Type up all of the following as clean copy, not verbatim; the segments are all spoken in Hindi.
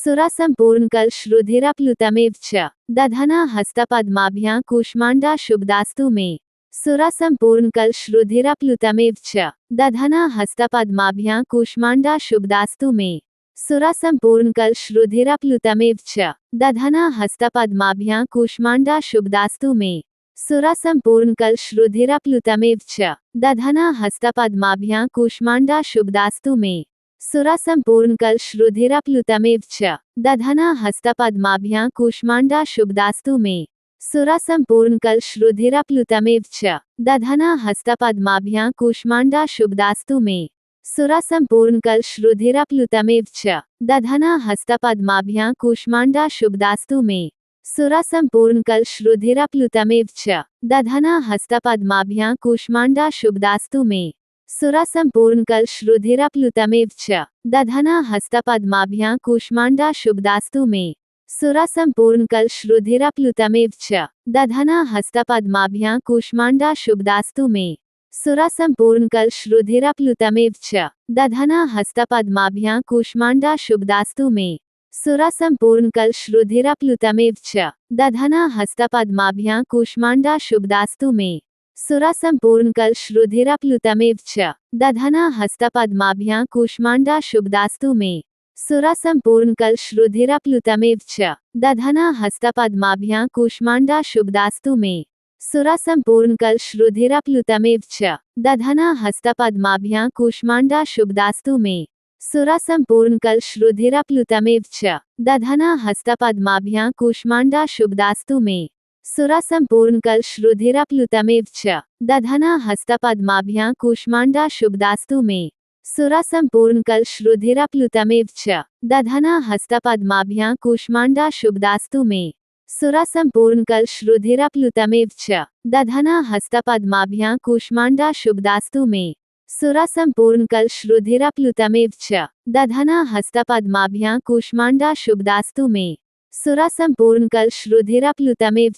सुरासम्पूर्णकलश्रुधिरप्लुतमेव च दधना हस्तपद्माभ्यां कूष्माण्डा शुभदास्तु मे। सुरासम्पूर्णकलश्रुधिरप्लुतमेव च दधना हस्तपद्माभ्यां कूष्माण्डा शुभदास्तु मे। सुरासम्पूर्णकलश्रुधिरप्लुतमेव च दधना हस्तपद्माभ्यां कूष्माण्डा शुभदास्तु मे। सुरासम्पूर्णकलश्रुधिरप्लुतमेव च दधना हस्तपद्माभ्यां कूष्माण्डा शुभदास्तु मे। सुरासम्पूर्णकलश्रुधिरप्लुतमेव च दधना हस्तपद्माभ्यां कूष्माण्डा शुभदास्तु मे। सुरासम्पूर्णकलश्रुधिरप्लुतमेव च दधना हस्तपद्माभ्यां कूष्माण्डा शुभदास्तु मे। सुरासम्पूर्णकलश्रुधिरप्लुतमेव च दधना हस्तपद्माभ्यां कूष्माण्डा शुभदास्तु मे। सुरासम्पूर्णकलश्रुधिरप्लुतमेव च दधना हस्तपद्माभ्यां कूष्माण्डा शुभदास्तु मे। सुरासम्पूर्णकलश्रुधिरप्लुतमेव च दधना हस्तपद्माभ्यां कूष्माण्डा शुभदास्तु मे। सुरासम्पूर्णकलश्रुधिरप्लुतमेव च दधना हस्तपद्माभ्यां कूष्माण्डा शुभदास्तु मे। सुरासम्पूर्णकलश्रुधिरप्लुतमेव च दधना हस्तपद्माभ्यां कूष्माण्डा शुभदास्तु मे। सुरासम्पूर्णकलश्रुधिरप्लुतमेव च दधना हस्तपद्माभ्यां कूष्माण्डा शुभदास्तु मे। सुरासम्पूर्णकलश्रुधिरप्लुतमेव च दधना हस्तपद्माभ्यां कूष्माण्डा शुभदास्तु मे। सुरासम्पूर्णकलश्रुधिरप्लुतमेव च दधना हस्तपद्माभ्यां कूष्माण्डा शुभदास्तु मे। सुरासम्पूर्णकलश्रुधिरप्लुतमेव च दधना हस्तपद्माभ्यां कूष्माण्डा शुभदास्तु मे। सुरासम्पूर्णकलश्रुधिरप्लुतमेव च दधना हस्तपद्माभ्यां कूष्माण्डा शुभदास्तु मे। सुरासम्पूर्णकलश्रुधिरप्लुतमेव च दधना हस्तपद्माभ्यां कूष्माण्डा शुभदास्तु मे। सुरासम्पूर्णकलश्रुधिरप्लुतमेव च दधना हस्तपद्माभ्यां कूष्माण्डा शुभदास्तु मे। सुरासम्पूर्णकलश्रुधिरप्लुतमेव च दधना हस्तपद्माभ्यां कूष्माण्डा शुभदास्तु मे। सुरासम्पूर्णकलश्रुधिरप्लुतमेव च दधना हस्तपद्माभ्यां कूष्माण्डा शुभदास्तु मे। सुरासम्पूर्णकलश्रुधिरप्लुतमेव च दधना हस्तपद्माभ्यां कूष्माण्डा शुभदास्तु मे। सुरासम्पूर्णकलश्रुधिरप्लुतमेव च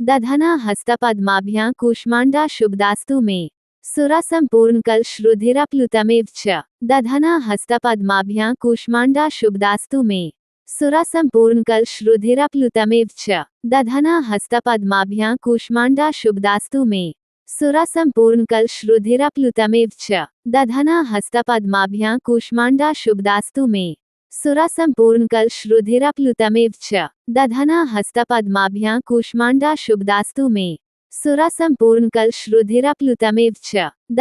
दधना हस्तपद्माभ्यां कूष्माण्डा शुभदास्तु मे। सुरासम्पूर्णकलश्रुधिरप्लुतमेव च दधना हस्तपद्माभ्यां कूष्माण्डा शुभदास्तु मे। सुरासम्पूर्णकलश्रुधिरप्लुतमेव च दधना हस्तपद्माभ्यां कूष्माण्डा शुभदास्तु मे। सुरासम्पूर्णकलश्रुधिरप्लुतमेव च दधना हस्तपद्माभ्यां कूष्माण्डा शुभदास्तु मे। सुरासम्पूर्णकलश्रुधिरप्लुतमेव च दधना हस्तपद्माभ्यां कूष्माण्डा शुभदास्तु मे। सुरासम्पूर्णकलश्रुधिरप्लुतमेव च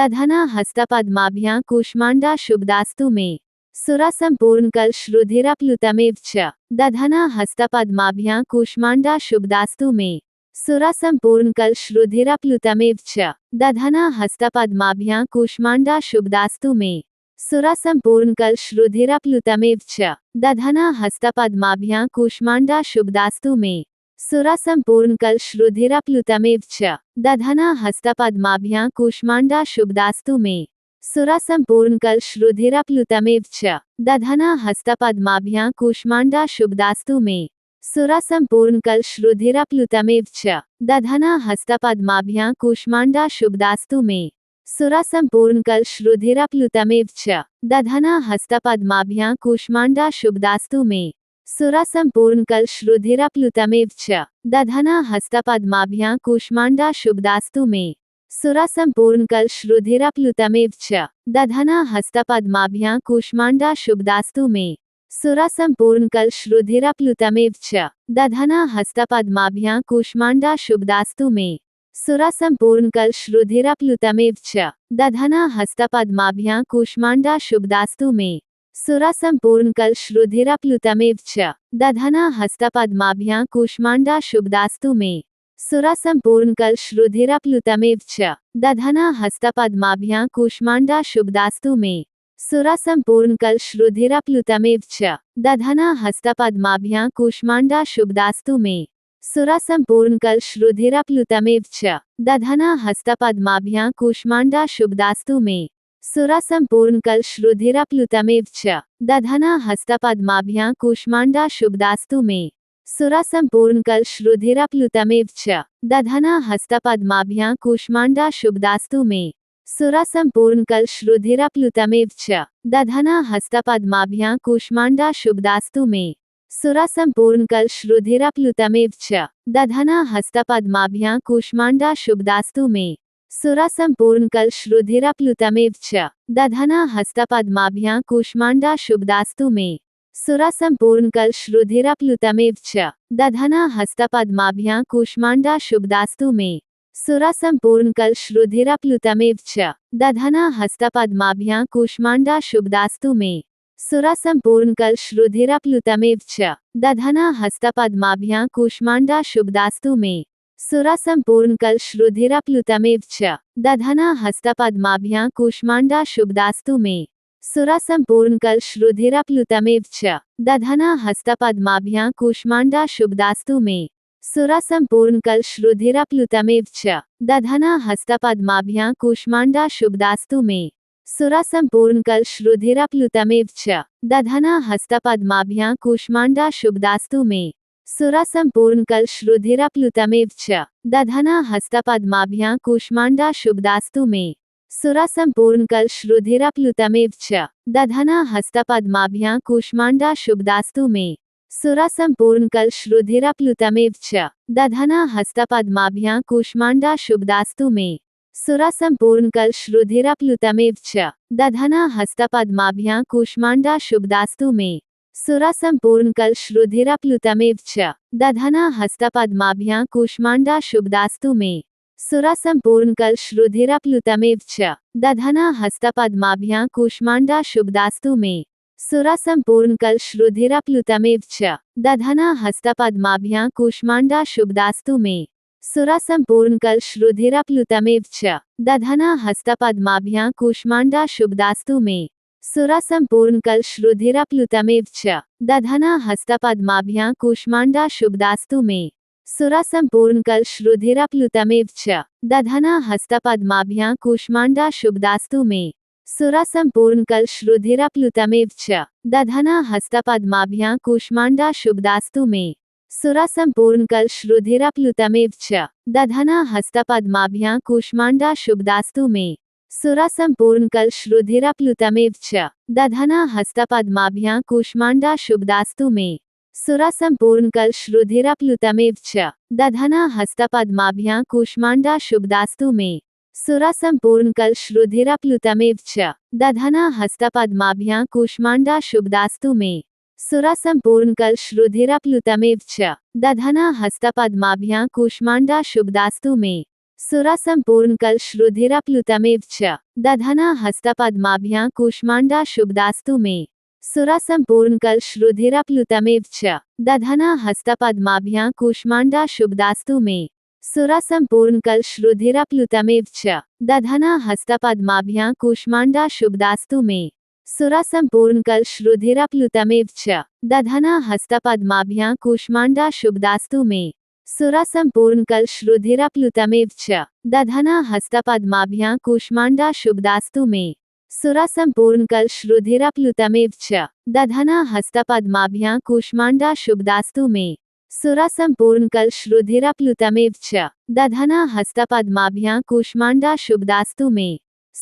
दधना हस्तपद्माभ्यां कूष्माण्डा शुभदास्तु मे। सुरासम्पूर्णकलश्रुधिरप्लुतमेव च दधना हस्तपद्माभ्यां कूष्माण्डा शुभदास्तु मे। सुरासम्पूर्णकलश्रुधिरप्लुतमेव च दधना हस्तपद्माभ्यां कूष्माण्डा शुभदास्तु मे। सुरासम्पूर्णकलश्रुधिरप्लुतमेव च दधना हस्तपद्माभ्यां कूष्माण्डा शुभदास्तु मे। सुरासम्पूर्णकलश्रुधिरप्लुतमेव च दधना हस्तपद्माभ्यां कूष्माण्डा शुभदास्तु मे। सुरासम्पूर्णकलश्रुधिरप्लुतमेव च दधना हस्तपद्माभ्यां कूष्माण्डा शुभदास्तु मे। सुरासम्पूर्णकलश्रुधिरप्लुतमेव च दधना हस्तपद्माभ्यां कूष्माण्डा शुभदास्तु मे। सुरासम्पूर्णकलश्रुधिरप्लुतमेव च दधना हस्तपद्माभ्यां कूष्माण्डा शुभदास्तु मे। सुरासम्पूर्णकलश्रुधिरप्लुतमेव च दधना हस्तपद्माभ्यां कूष्माण्डा शुभदास्तु मे। सुरासम्पूर्णकलश्रुधिरप्लुतमेव च दधना हस्तपद्माभ्यां कूष्माण्डा शुभदास्तु मे। सुरासम्पूर्णकलश्रुधिरप्लुतमेव च दधना हस्तपद्माभ्यां कूष्माण्डा शुभदास्तु मे। सुरासम्पूर्णकलश्रुधिरप्लुतमेव च दधना हस्तपद्माभ्यां कूष्माण्डा शुभदास्तु मे। सुरासम्पूर्णकलश्रुधिरप्लुतमेव च दधना हस्तपद्माभ्यां कूष्माण्डा शुभदास्तु मे। सुरासम्पूर्णकलश्रुधिरप्लुतमेव च दधना हस्तपद्माभ्यां कूष्माण्डा शुभदास्तु मे। सुरासम्पूर्णकलश्रुधिरप्लुतमेव च दधना हस्तपद्माभ्यां कूष्माण्डा शुभदास्तु मे। सुरासम्पूर्णकलश्रुधिरप्लुतमेव च दधना हस्तपद्माभ्यां कूष्माण्डा शुभदास्तु मे। सुरासम्पूर्णकलश्रुधिरप्लुतमेव च दधना हस्तपद्माभ्यां कूष्माण्डा शुभदास्तु मे। सुरासम्पूर्णकलश्रुधिरप्लुतमेव च दधना हस्तपद्माभ्यां कूष्माण्डा शुभदास्तु मे। सुरासम्पूर्णकल श्रुधिरप्लुतमेव च दधना हस्तपद्माभ्यां कूष्मांडा शुभदास्तु मे। सुरासम्पूर्णकल श्रुधिरप्लुतमेव च दधना हस्तपद्माभ्यां कूष्मांडा शुभदास्तु मे। सुरासम्पूर्णकल श्रुधिरप्लुतमेव च दधना हस्तपद्माभ्यां कूष्मांडा शुभदास्तु मे। सुरासम्पूर्णकल श्रुधिरप्लुतमेव च दधना हस्तपद्माभ्यां कूष्मांडा शुभदास्तु मे। सुरासम्पूर्णकल श्रुधिरप्लुतमेव च दधना हस्तपद्माभ्यां कूष्मांडा शुभदास्तु मे। सुरासम्पूर्णकल श्रुधिरप्लुतमेव च दधना हस्तपद्माभ्यां कूष्मांडा शुभदास्तु मे। सुरासम्पूर्णकल श्रुधिरप्लुतमेव च दधना हस्तपद्माभ्यां कूष्मांडा शुभदास्तु मे। सुरासम्पूर्णकल श्रुधिरप्लुतमेव च दधना हस्तपद्माभ्यां कूष्मांडा शुभदास्तु मे। सुरासम्पूर्णकल श्रुधिरप्लुतमेव च दधना हस्तपद्माभ्यां कूष्मांडा शुभदास्तु मे। सुरासम्पूर्णकल श्रुधिरप्लुतमेव च दधना हस्तपद्माभ्यां कूष्मांडा शुभदास्तु मे। सुरासम्पूर्णकल श्रुधिरप्लुतमेव च दधना हस्तपद्माभ्यां कूष्मांडा शुभदास्तु मे। सुरासम्पूर्णकल श्रुधिरप्लुतमेव च दधना हस्तपद्माभ्यां कूष्मांडा शुभदास्तु मे। सुरासम्पूर्णकल श्रुधिरप्लुतमेव च दधना हस्तपद्माभ्यां कूष्मांडा शुभदास्तु मे। सुरासम्पूर्णकल श्रुधिरप्लुतमेव च दधना हस्तपद्माभ्यां कूष्मांडा शुभदास्तु मे। सुरासम्पूर्णकल श्रुधिरप्लुतमेव च दधना हस्तपद्माभ्यां कूष्मांडा शुभदास्तु मे। सुरासम्पूर्णकल श्रुधिरप्लुतमेव च दधना हस्तपद्माभ्यां कूष्मांडा शुभदास्तु मे। सुरासम्पूर्णकल श्रुधिरप्लुतमेव च दधना हस्तपद्माभ्यां कूष्मांडा शुभदास्तु मे। सुरासम्पूर्णकल श्रुधिरप्लुतमेव च दधना हस्तपद्माभ्यां कूष्मांडा शुभदास्तु मे। सुरासम्पूर्णकल श्रुधिरप्लुतमेव च दधना हस्तपद्माभ्यां कूष्मांडा शुभदास्तु मे। सुरासम्पूर्णकल श्रुधिरप्लुतमेव च दधना हस्तपद्माभ्यां कूष्मांडा शुभदास्तु मे। सुरासम्पूर्णकल श्रुधिरप्लुतमेव च दधना हस्तपद्माभ्यां कूष्मांडा शुभदास्तु मे। सुरासम्पूर्णकल श्रुधिरप्लुतमेव च दधना हस्तपद्माभ्यां कूष्मांडा शुभदास्तु मे। सुरासम्पूर्णकल श्रुधिरप्लुतमेव च दधना हस्तपद्माभ्यां कूष्मांडा शुभदास्तु मे। सुरासम्पूर्णकल श्रुधिरप्लुतमेव च दधना हस्तपद्माभ्यां कूष्मांडा शुभदास्तु मे। सुरासम्पूर्णकल श्रुधिरप्लुतमेव च दधना हस्तपद्माभ्यां कूष्मांडा शुभदास्तु मे। सुरासम्पूर्णकल श्रुधिरप्लुतमेव च दधना हस्तपद्माभ्यां कूष्मांडा शुभदास्तु मे। सुरासम्पूर्णकल श्रुधिरप्लुतमेव च दधना हस्तपद्माभ्यां कूष्मांडा शुभदास्तु मे। सुरासम्पूर्णकल श्रुधिरप्लुतमेव च दधना हस्तपद्माभ्यां कूष्मांडा शुभदास्तु मे। सुरासम्पूर्णकल श्रुधिरप्लुतमेव च दधना हस्तपद्माभ्यां कूष्मांडा शुभदास्तु मे। सुरासम्पूर्णकल श्रुधिरप्लुतमेव च दधना हस्तपद्माभ्यां कूष्मांडा शुभदास्तु मे। सुरासम्पूर्णकल श्रुधिरप्लुतमेव च दधना हस्तपद्माभ्यां कूष्मांडा शुभदास्तु मे। सुरासम्पूर्णकल श्रुधिरप्लुतमेव च दधना हस्तपद्माभ्यां कूष्मांडा शुभदास्तु मे।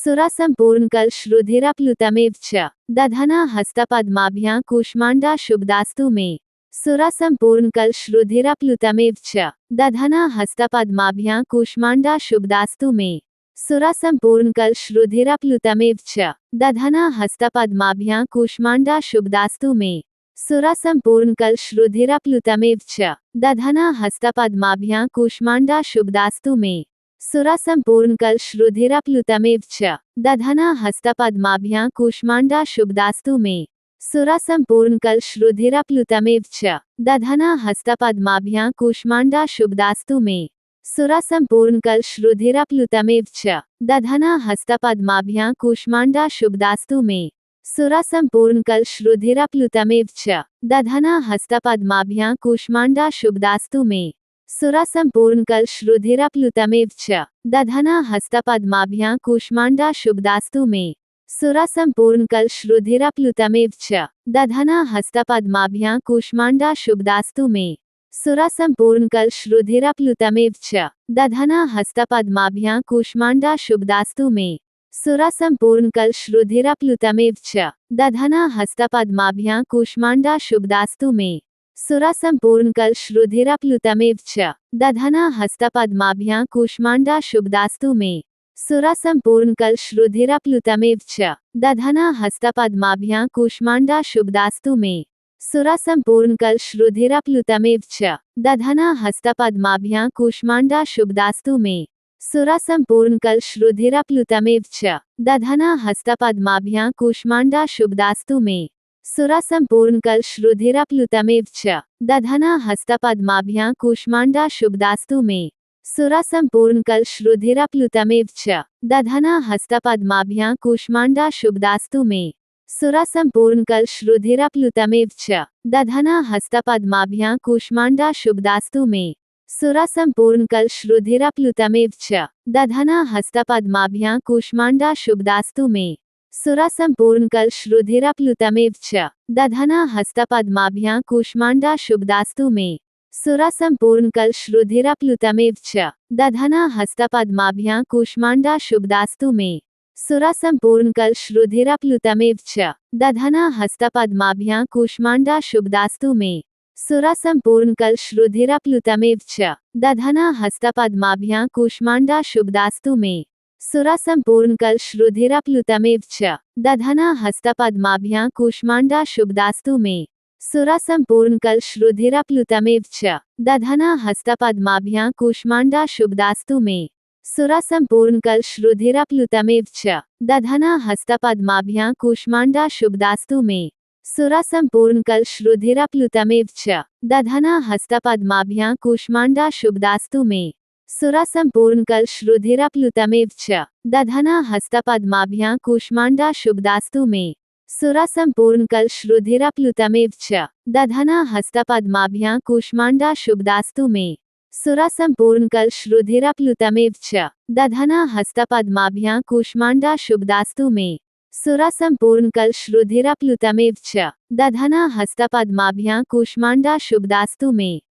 सुरासम्पूर्णकल श्रुधिरप्लुतमेव च दधना हस्तपद्माभ्यां कूष्मांडा शुभदास्तु मे। सुरासम्पूर्णकल श्रुधिरप्लुतमेव च दधना हस्तपद्माभ्यां कूष्मांडा शुभदास्तु मे। सुरासम्पूर्णकल श्रुधिरप्लुतमेव च दधना हस्तपद्माभ्यां कूष्मांडा शुभदास्तु मे। सुरासम्पूर्णकल श्रुधिरप्लुतमेव च दधना हस्तपद्माभ्यां कूष्मांडा शुभदास्तु मे। सुरासम्पूर्णकल श्रुधिरप्लुतमेव च दधना हस्तपद्माभ्यां कूष्मांडा शुभदास्तु मे। सुरासम्पूर्णकल श्रुधिरप्लुतमेव च दधना हस्तपद्माभ्यां कूष्मांडा शुभदास्तु मे। सुरासम्पूर्णकल श्रुधिरप्लुतमेव च दधना हस्तपद्माभ्यां कूष्मांडा शुभदास्तु मे। सुरासम्पूर्णकल श्रुधिरप्लुतमेव च दधना हस्तपद्माभ्यां कूष्मांडा शुभदास्तु मे। सुरासम्पूर्णकल श्रुधिरप्लुतमेव च दधना हस्तपद्माभ्यां कूष्मांडा शुभदास्तु मे। सुरासम्पूर्णकल श्रुधिरप्लुतमेव च दधना हस्तपद्माभ्यां कूष्मांडा शुभदास्तु मे। सुरासम्पूर्णकल श्रुधिरप्लुतमेव च दधना हस्तपद्माभ्यां कूष्मांडा शुभदास्तु मे। सुरासम्पूर्णकल श्रुधिरप्लुतमेव च दधना हस्तपद्माभ्यां कूष्मांडा शुभदास्तु मे। सुरा सम्पूर्णकल्श रुधिराप्लुतमेव च। दधना हस्तपद्माभ्यां कूष्मांडा शुभदास्तु मे। सुरा सम्पूर्णकल्श रुधिराप्लुतमेव च। दधना हस्तपद्माभ्यां कूष्मांडा शुभदास्तु मे। सुरा सम्पूर्णकल्श रुधिराप्लुतमेव च। दधना हस्तपद्माभ्यां कूष्मांडा शुभदास्तु मे। सुरा सम्पूर्णकल्श रुधिराप्लुतमेव च। दधना हस्तपद्माभ्यां कूष्मांडा शुभदास्तु मे। सुरा सम्पूर्णकल्श रुधिराप्लुतमेव च। दधना हस्तपद्माभ्यां कूष्मांडा शुभदास्तु मे। सुरा सम्पूर्णकल्श रुधिराप्लुतमेव च। दधना हस्तपद्माभ्यां कूष्मांडा शुभदास्तु मे। सुरा सम्पूर्णकल्श रुधिराप्लुतमेव च। दधना हस्तपद्माभ्यां कूष्मांडा शुभदास्तु मे। सुरा सम्पूर्णकल्श रुधिराप्लुतमेव च। दधना हस्तपद्माभ्यां कूष्मांडा शुभदास्तु मे। सुरा सम्पूर्णकल्श रुधिराप्लुतमेव च। दधना हस्तपद्माभ्यां कूष्मांडा शुभदास्तु मे। सुरा सम्पूर्णकल्श रुधिराप्लुतमेव च। दधना हस्तपद्माभ्यां कूष्मांडा शुभदास्तु मे। सुरा सम्पूर्णकल्श रुधिराप्लुतमेव च। दधना हस्तपद्माभ्यां कूष्मांडा शुभदास्तु मे। सुरा सम्पूर्णकल्श रुधिराप्लुतमेव च। दधना हस्तपद्माभ्यां कूष्मांडा शुभदास्तु मे। सुरा सम्पूर्णकल्श रुधिराप्लुतमेव च। दधना हस्तपद्माभ्यां कूष्मांडा शुभदास्तु मे। सुरा सम्पूर्णकल्श रुधिराप्लुतमेव च। दधना हस्तपद्माभ्यां कूष्मांडा शुभदास्तु मे। सुरा सम्पूर्णकल्श रुधिराप्लुतमेव च। दधना हस्तपद्माभ्यां कूष्मांडा शुभदास्तु मे। सुरा सम्पूर्णकल्श रुधिराप्लुतमेव च। दधना हस्तपद्माभ्यां कूष्मांडा शुभदास्तु मे। सुरा सम्पूर्णकल्श रुधिराप्लुतमेव च। दधना हस्तपद्माभ्यां कूष्मांडा शुभदास्तु मे। सुरा सम्पूर्णकल्श रुधिराप्लुतमेव च। दधना हस्तपद्माभ्यां कूष्मांडा शुभदास्तु मे। सुरा सम्पूर्णकल्श रुधिराप्लुतमेव च। दधना हस्तपद्माभ्यां कूष्मांडा शुभदास्तु मे। सुरा सम्पूर्णकल्श रुधिराप्लुतमेव च। दधना हस्तपद्माभ्यां कूष्मांडा शुभदास्तु मे। सुरा सम्पूर्णकल्श रुधिराप्लुतमेव च। दधना हस्तपद्माभ्यां कूष्मांडा शुभदास्तु मे। सुरा सम्पूर्णकल्श रुधिराप्लुतमेव च। दधना हस्तपद्माभ्यां सुरा सम्पूर्णकल्श रुधिराप्लुतमेव च। दधना हस्तपद्माभ्यां कूष्मांडा शुभदास्तु मे।